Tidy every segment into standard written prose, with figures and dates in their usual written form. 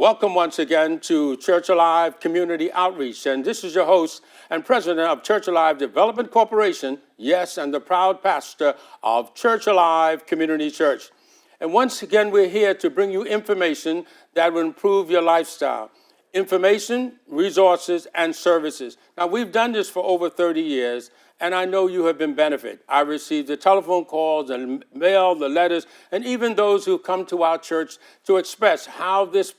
Welcome once again to Church Alive Community Outreach. And this is your host and president of Church Alive Development Corporation, yes, and the proud pastor of Church Alive Community Church. And once again, we're here to bring you information that will improve your lifestyle. Information, resources, and services. Now, we've done this for over 30 years, and I know you have been benefited. I received the telephone calls and mail, the letters, and even those who come to our church to express how this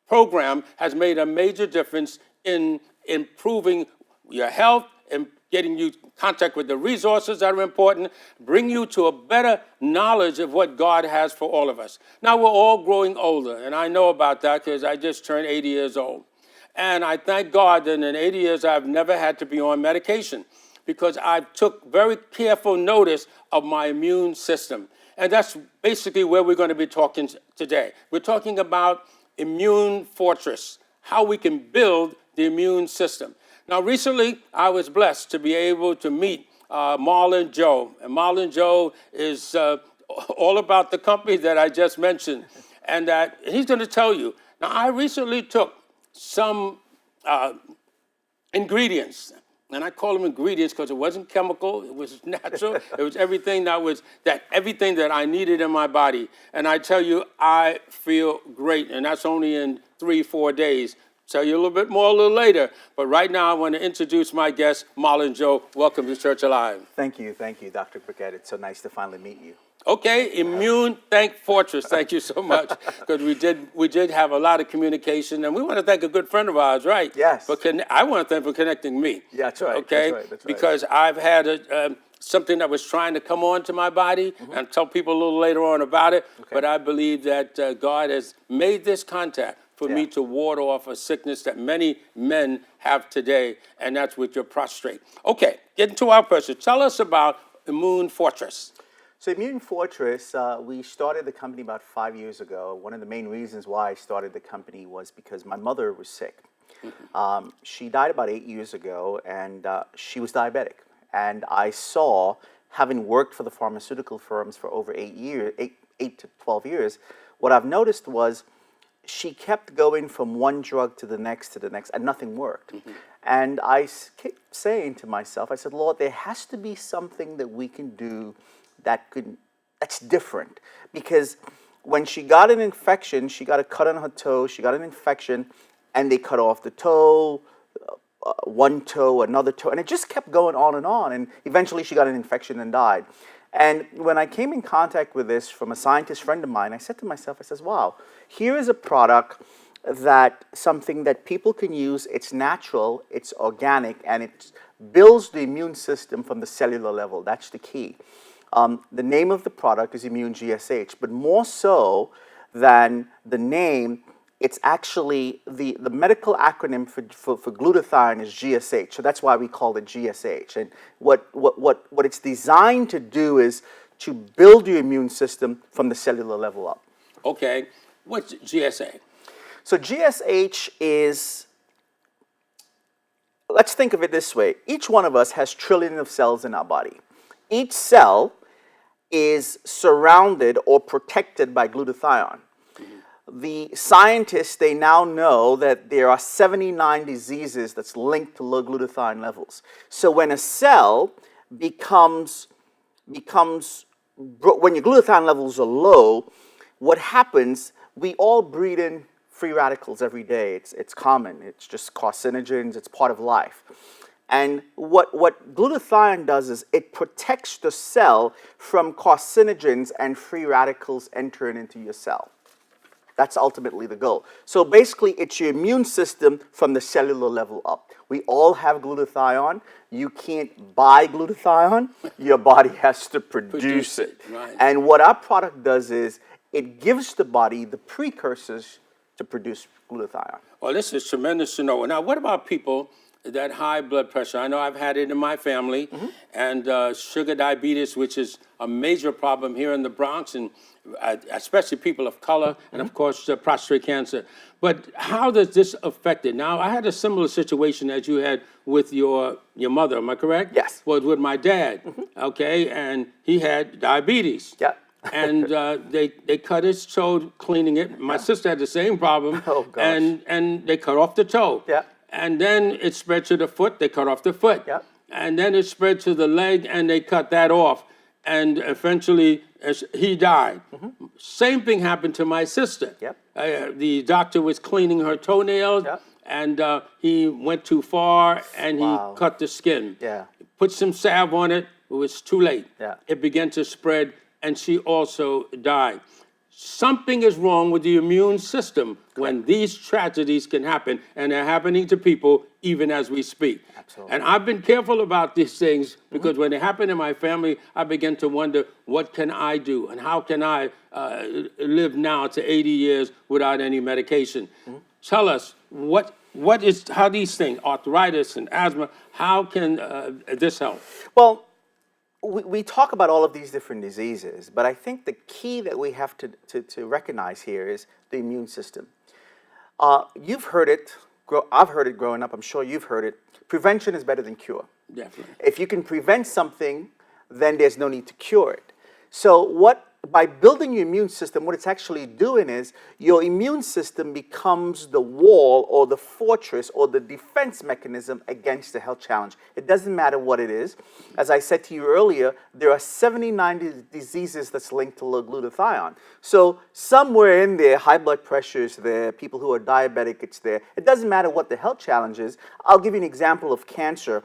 program has made a major difference in improving your health and getting you contact with the resources that are important, bring you to a better knowledge of what God has for all of us. Now, we're all growing older, and I know about that because I just turned 80 years old. And I thank God that in 80 years, I've never had to be on medication because I took very careful notice of my immune system. And that's basically where we're going to be talking today. We're talking about Immune Fortress, how we can build the immune system. Now, recently, I was blessed to be able to meet Marlon Joe. And Marlon Joe is all about the company that I just mentioned. And that he's going to tell you. Now, I recently took some ingredients. And I call them ingredients because it wasn't chemical, it was natural, it was everything that I needed in my body. And I tell you, I feel great. And that's only in 3-4 days. Tell you a little bit more a little later. But right now, I want to introduce my guest, Marlon Joe. Welcome to Church Alive. Thank you, Dr. Burkett. It's so nice to finally meet you. Okay, Immune Fortress. Thank you so much, because we did have a lot of communication, and we want to thank a good friend of ours, right? Yes. But I want to thank for connecting me. Yeah, that's right. Okay, that's right. Because I've had something that was trying to come on to my body, and I'll tell people a little later on about it. Okay. But I believe that God has made this contact for me to ward off a sickness that many men have today, and that's with your prostrate. Okay, getting to our person. Tell us about Immune Fortress. So Immune Fortress, we started the company about 5 years ago. One of the main reasons why I started the company was because my mother was sick. She died about 8 years ago, and she was diabetic. And I saw, having worked for the pharmaceutical firms for over 8 to 12 years, what I've noticed was she kept going from one drug to the next, and nothing worked. And I kept saying to myself, I said, Lord, there has to be something that we can do that's different. Because when she got an infection, she got a cut on her toe, she got an infection, and they cut off the toe, one toe, another toe, and it just kept going on, and eventually she got an infection and died. And when I came in contact with this from a scientist friend of mine, I said to myself, I says, wow, here is a product something that people can use. It's natural, it's organic, and it builds the immune system from the cellular level. That's the key. The name of the product is Immune GSH, but more so than the name, it's actually the medical acronym for glutathione is GSH. So that's why we call it GSH. And what it's designed to do is to build your immune system from the cellular level up. Okay, what's GSH? So GSH is, let's think of it this way. Each one of us has trillions of cells in our body. Each cell is surrounded or protected by glutathione. The scientists, they now know that there are 79 diseases that's linked to low glutathione levels. So when a cell when your glutathione levels are low, what happens, we all breathe in free radicals every day. It's common. It's just carcinogens. It's part of life. And what glutathione does is it protects the cell from carcinogens and free radicals entering into your cell. That's ultimately the goal. So basically, it's your immune system from the cellular level up. We all have glutathione. You can't buy glutathione. Your body has to produce it. Right. And what our product does is it gives the body the precursors to produce glutathione. Well, this is tremendous to know. Now, what about people that high blood pressure? I know I've had it in my family, and sugar diabetes, which is a major problem here in the Bronx, and especially people of color, and of course prostate cancer. But how does this affect it? Now, I had a similar situation as you had with your mother, am I correct? Yes. Was with my dad, okay, and he had diabetes. Yeah. and they cut his toe cleaning it. My sister had the same problem. Oh, gosh. And they cut off the toe. Yeah. And then it spread to the foot. They cut off the foot. Yeah. And then it spread to the leg, and they cut that off. And eventually, he died. Same thing happened to my sister. Yep. The doctor was cleaning her toenails, Yep. and he went too far, and Wow. he cut the skin. Yeah. Put some salve on it. It was too late. Yeah. It began to spread, and she also died. Something is wrong with the immune system when these tragedies can happen, and they're happening to people even as we speak. Absolutely. And I've been careful about these things because when it happened in my family, I began to wonder, what can I do, and how can I live now to 80 years without any medication? Tell us how these things, arthritis and asthma, how can this help? Well, we talk about all of these different diseases, but I think the key that we have to recognize here is the immune system. You've heard it. I've heard it growing up. I'm sure you've heard it. Prevention is better than cure. Definitely. If you can prevent something, then there's no need to cure it. So by building your immune system, what it's actually doing is your immune system becomes the wall or the fortress or the defense mechanism against the health challenge. It doesn't matter what it is. As I said to you earlier, there are 79 diseases that's linked to low glutathione. So somewhere in there, high blood pressure is there, people who are diabetic, it's there. It doesn't matter what the health challenge is. I'll give you an example of cancer.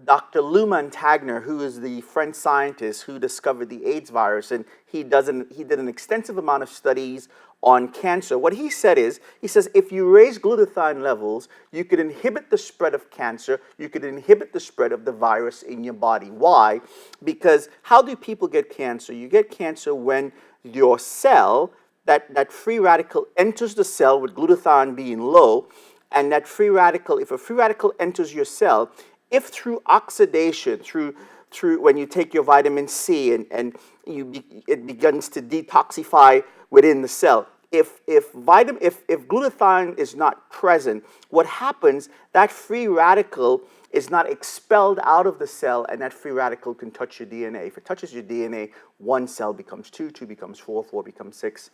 Dr. Lou Montagner, who is the French scientist who discovered the AIDS virus, and he did an extensive amount of studies on cancer. What he said is, he says, if you raise glutathione levels, you could inhibit the spread of cancer, you could inhibit the spread of the virus in your body. Why? Because how do people get cancer? You get cancer when your cell, that free radical enters the cell with glutathione being low, and that free radical, if a free radical enters your cell, if through oxidation, through when you take your vitamin C and it begins to detoxify within the cell, if glutathione is not present, what happens? That free radical is not expelled out of the cell, and that free radical can touch your DNA. If it touches your DNA, one cell becomes 2, 2 becomes 4, 4 becomes 6.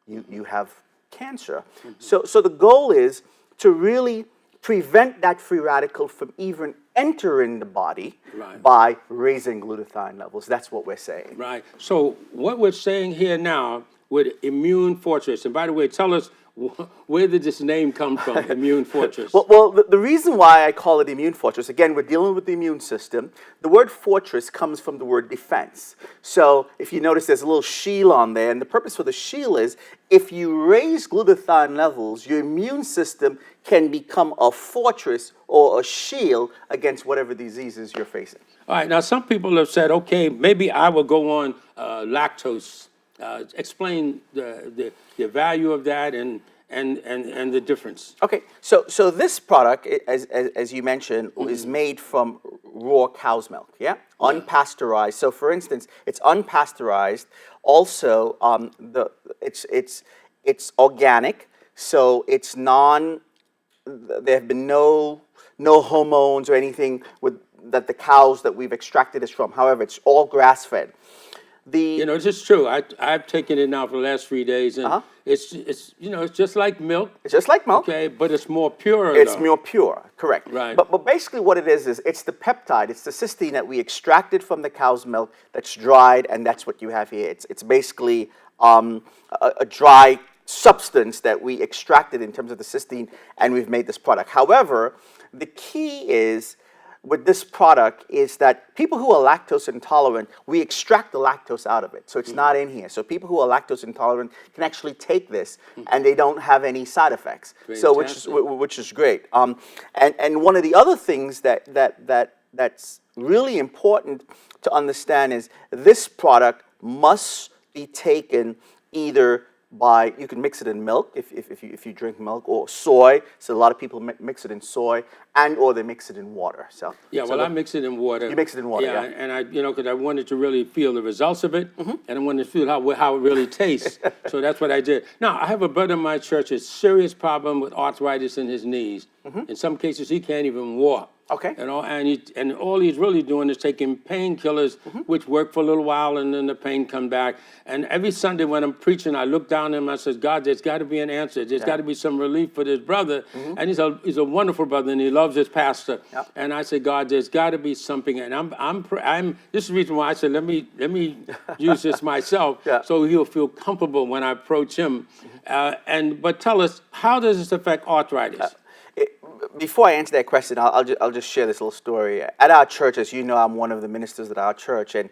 You have cancer. So the goal is to really prevent that free radical from even entering the body by raising glutathione levels. That's what we're saying. Right. So what we're saying here now with Immune Fortress, and by the way, tell us where did this name come from, Immune Fortress? Well, the reason why I call it Immune Fortress, again, we're dealing with the immune system. The word fortress comes from the word defense. So if you notice, there's a little shield on there, and the purpose for the shield is if you raise glutathione levels, your immune system can become a fortress or a shield against whatever diseases you're facing. All right. Now, some people have said, okay, maybe I will go on lactose. Explain the value of that and the difference. Okay, so this product, as you mentioned, is made from raw cow's milk, yeah? Unpasteurized. So for instance, it's unpasteurized. Also, it's organic, so it's there have been no hormones or anything that the cows that we've extracted is from. However, it's all grass-fed. It's just true. I've taken it now for the last 3 days, and it's just like milk. It's just like milk. Okay, but it's more pure. It's more pure, correct. Right. But basically what it is it's the peptide, it's the cysteine that we extracted from the cow's milk that's dried, and that's what you have here. It's basically a dry substance that we extracted in terms of the cysteine, and we've made this product. However, the key is with this product is that people who are lactose intolerant, we extract the lactose out of it. So it's not in here. So people who are lactose intolerant can actually take this and they don't have any side effects. So which is great. And one of the other things that's really important to understand is this product must be taken either by, you can mix it in milk if you drink milk, or soy. So a lot of people mix it in soy, and or they mix it in water. So I mix it in water. You mix it in water, yeah. And I, because I wanted to really feel the results of it, and I wanted to feel how it really tastes. So that's what I did. Now, I have a brother in my church, a serious problem with arthritis in his knees. In some cases, he can't even walk. Okay. You know, and all he's really doing is taking painkillers, which work for a little while, and then the pain come back. And every Sunday when I'm preaching, I look down at him. I says, God, there's got to be an answer. There's got to be some relief for this brother. And he's a wonderful brother, and he loves his pastor. Yep. And I said, God, there's got to be something. And I'm. This is the reason why I said, let me use this myself, Yeah. so he'll feel comfortable when I approach him. But tell us, how does this affect arthritis? Before I answer that question, I'll just share this little story. At our church, as you know, I'm one of the ministers at our church, and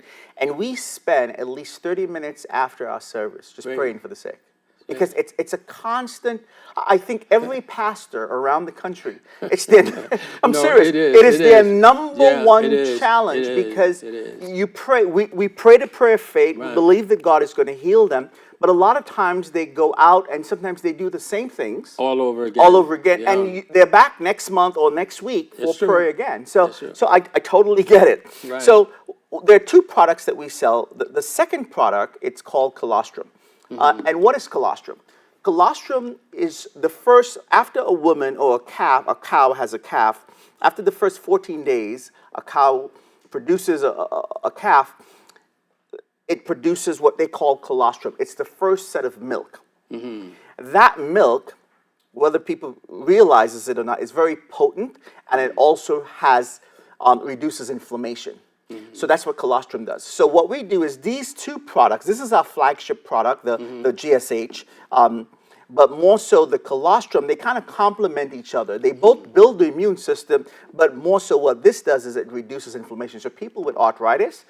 we spend at least 30 minutes after our service just praying for the sick. Because it's a constant. I think every pastor around the country, it's their. I'm No, serious. it is. It is It their is. number Yeah, one it is. challenge It is. because It is. you pray. We pray the prayer of faith. We Right. believe that God is going to heal them. But a lot of times they go out and sometimes they do the same things All over again. all over again, Yeah. and they're back next month or next week for It's true. prayer again. So, It's true. so I totally get it. Right. So there are two products that we sell. The second product, it's called colostrum. And what is colostrum? Colostrum is the first, after a woman or a cow has a calf, after the first 14 days, a cow produces a calf, it produces what they call colostrum. It's the first set of milk. That milk, whether people realizes it or not, is very potent, and it also has reduces inflammation. So that's what colostrum does. So what we do is these two products. This is our flagship product, the GSH. But more so the colostrum, they kind of complement each other. They both build the immune system, but more so what this does is it reduces inflammation. So people with arthritis,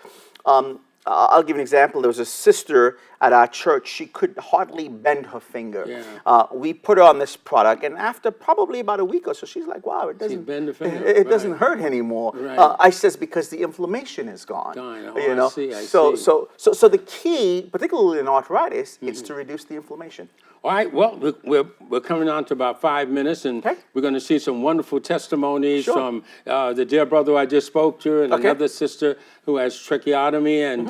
I'll give you an example. There was a sister at our church. She could hardly bend her finger. Yeah. We put her on this product, and after probably about a week or so, she's like, "Wow, it doesn't bend the finger. It doesn't Right. hurt anymore." Right. I says because the inflammation is gone. Gone. Oh, You know. I see, I so see. so the key, particularly in arthritis, is to reduce the inflammation. All right, well, we're coming on to about 5 minutes, and Okay. we're going to see some wonderful testimonies Sure. from the dear brother I just spoke to, and Okay. another sister who has tracheotomy, and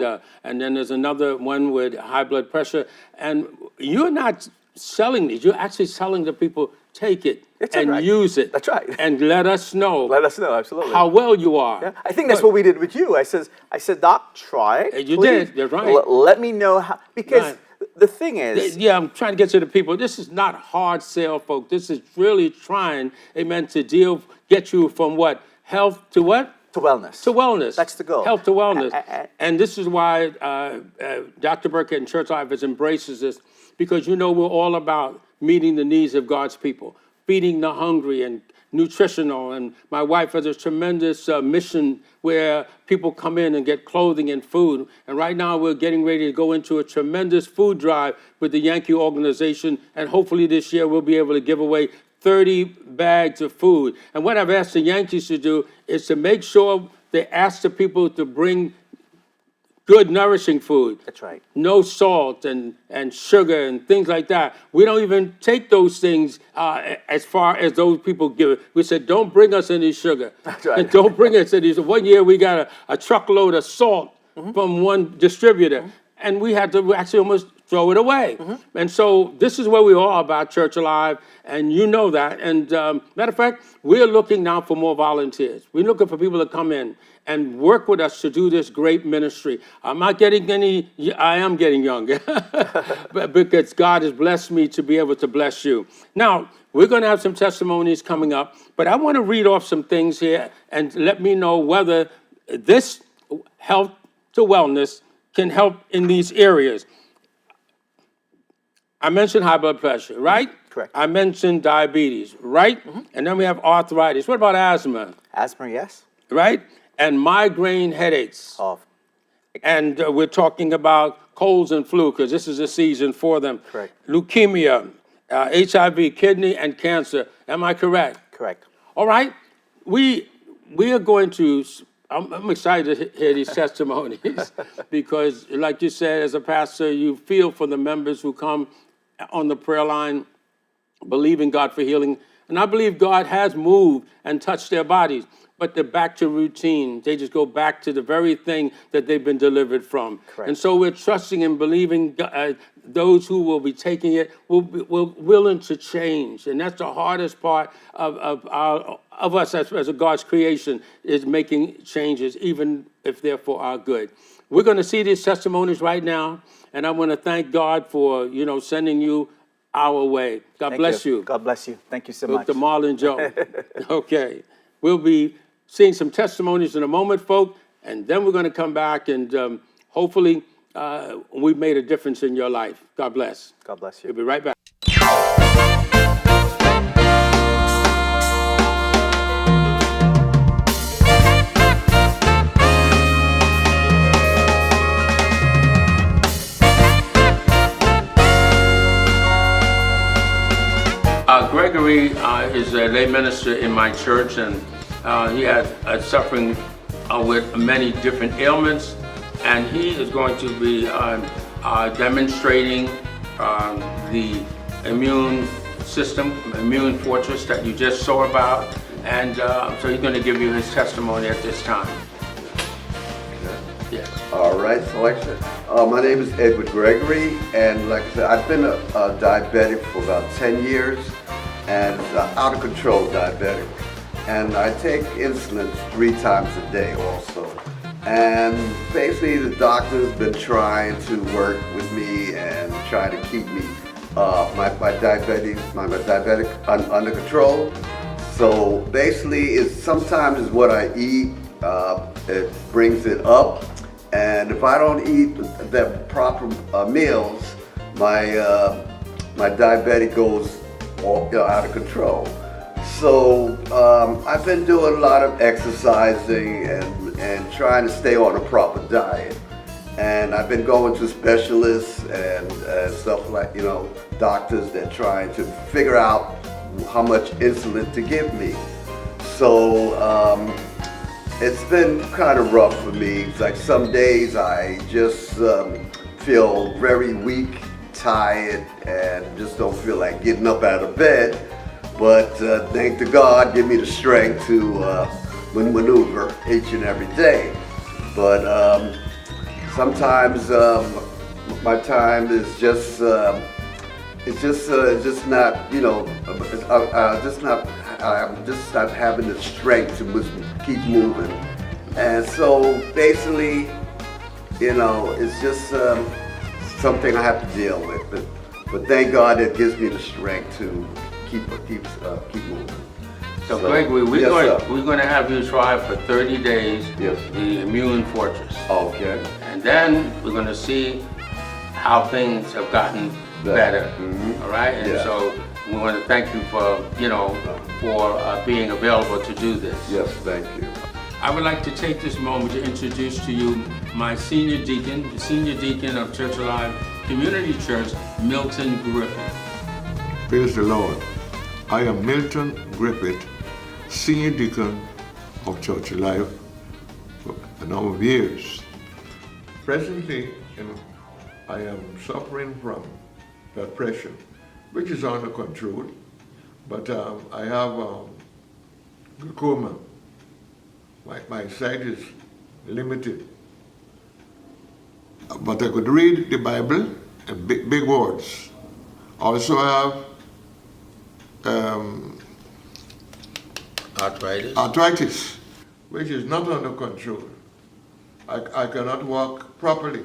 then there's another one with high blood pressure. And you're not selling these; you're actually selling to people. Take it That's and right. use it. That's right. And let us know Let us know, absolutely. how well you are. Yeah, I think that's what we did with you. I said, Doc, try it. You please. did, you're right. Let me know how, because Right. the thing is, Yeah, I'm trying to get to the people. This is not hard sell, folks. This is really trying, amen, to get you from what? Health to what? to wellness. To wellness. That's the goal. Health to wellness. A- And this is why Dr. Burkett and Church Life embraces this, because you know we're all about meeting the needs of God's people, feeding the hungry and nutritional. And my wife has a tremendous mission where people come in and get clothing and food. And right now we're getting ready to go into a tremendous food drive with the Yankee organization. And hopefully this year we'll be able to give away 30 bags of food. And what I've asked the Yankees to do is to make sure they ask the people to bring good, nourishing food. That's right. No salt and sugar and things like that. We don't even take those things as far as those people give it. We said, don't bring us any sugar. That's right. And don't bring us any. So one year we got a truckload of salt from one distributor, and we had to actually almost throw it away. And so this is where we are about Church Alive, and you know that. And matter of fact, we're looking now for more volunteers. We're looking for people to come in and work with us to do this great ministry. I'm not getting any, I am getting younger, but because God has blessed me to be able to bless you. Now, we're going to have some testimonies coming up, but I want to read off some things here and let me know whether this health to wellness can help in these areas. I mentioned high blood pressure, right? Correct. I mentioned diabetes, right? And then we have arthritis. What about asthma, Asthma, yes. right? And migraine headaches. Oh, And we're talking about colds and flu because this is a season for them. Correct. Leukemia, HIV, kidney, and cancer. Am I correct? correct. All right. We are going to. I'm excited to hear these testimonies because, like you said, as a pastor, you feel for the members who come on the prayer line, believing God for healing. And I believe God has moved and touched their bodies. but they're back to routine. They just go back to the very thing that they've been delivered from. Correct. And so we're trusting and believing those who will be taking it will willing to change. And that's the hardest part of us as a God's creation, is making changes, even if they're for our good. We're going to see these testimonies right now, and I want to thank God for, sending you our way. God Thank bless you. God bless you. Thank you so much. Dr. Marlon Joe. Okay. We'll be seeing some testimonies in a moment, folk, and then we're going to come back and hopefully we've made a difference in your life. God bless. God bless you. We'll be right back. Gregory is a lay minister in my church, and he has suffering with many different ailments, and he is going to be demonstrating the immune system, immune fortress that you just saw about, and so he's going to give you his testimony at this time. Yes. All right, selection. My name is Edward Gregory, and like I said, I've been a diabetic for about 10 years, and out of control diabetic. And I take insulin 3 times a day also. And basically the doctor's been trying to work with me and trying to keep me, my diabetic under control. So basically sometimes it's what I eat, it brings it up. And if I don't eat the proper meals, my diabetic goes out of control. So I've been doing a lot of exercising and trying to stay on a proper diet. And I've been going to specialists and stuff like, doctors that trying to figure out how much insulin to give me. So it's been kind of rough for me. It's like some days I just feel very weak, tired, and just don't feel like getting up out of bed. But thank to God, give me the strength to maneuver each and every day. But sometimes my time is just it's just not, I'm just not having the strength to keep moving. And so basically, it's just something I have to deal with. But thank God it gives me the strength to keep moving. So Gregory, we're yes, going to have you try for 30 days Yes. the immune fortress. Okay. And then we're going to see how things have gotten better. Mhm. All right? And Yeah. so we want to thank you for, being available to do this. Yes, thank you. I would like to take this moment to introduce to you my senior deacon, the senior deacon of Church Alive Community Church, Milton Griffith. Praise the Lord. I am Milton Griffith, Senior Deacon of Church Alive for a number of years. Presently, I am suffering from depression, which is under control, but I have glaucoma. My sight is limited. But I could read the Bible and big words. Also I have arthritis, which is not under control. I cannot walk properly.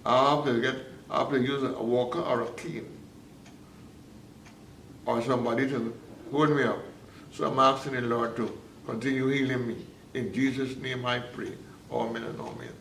I have to use a walker or a cane or somebody to hold me up. So I'm asking the Lord to continue healing me. In Jesus' name I pray. Amen and amen.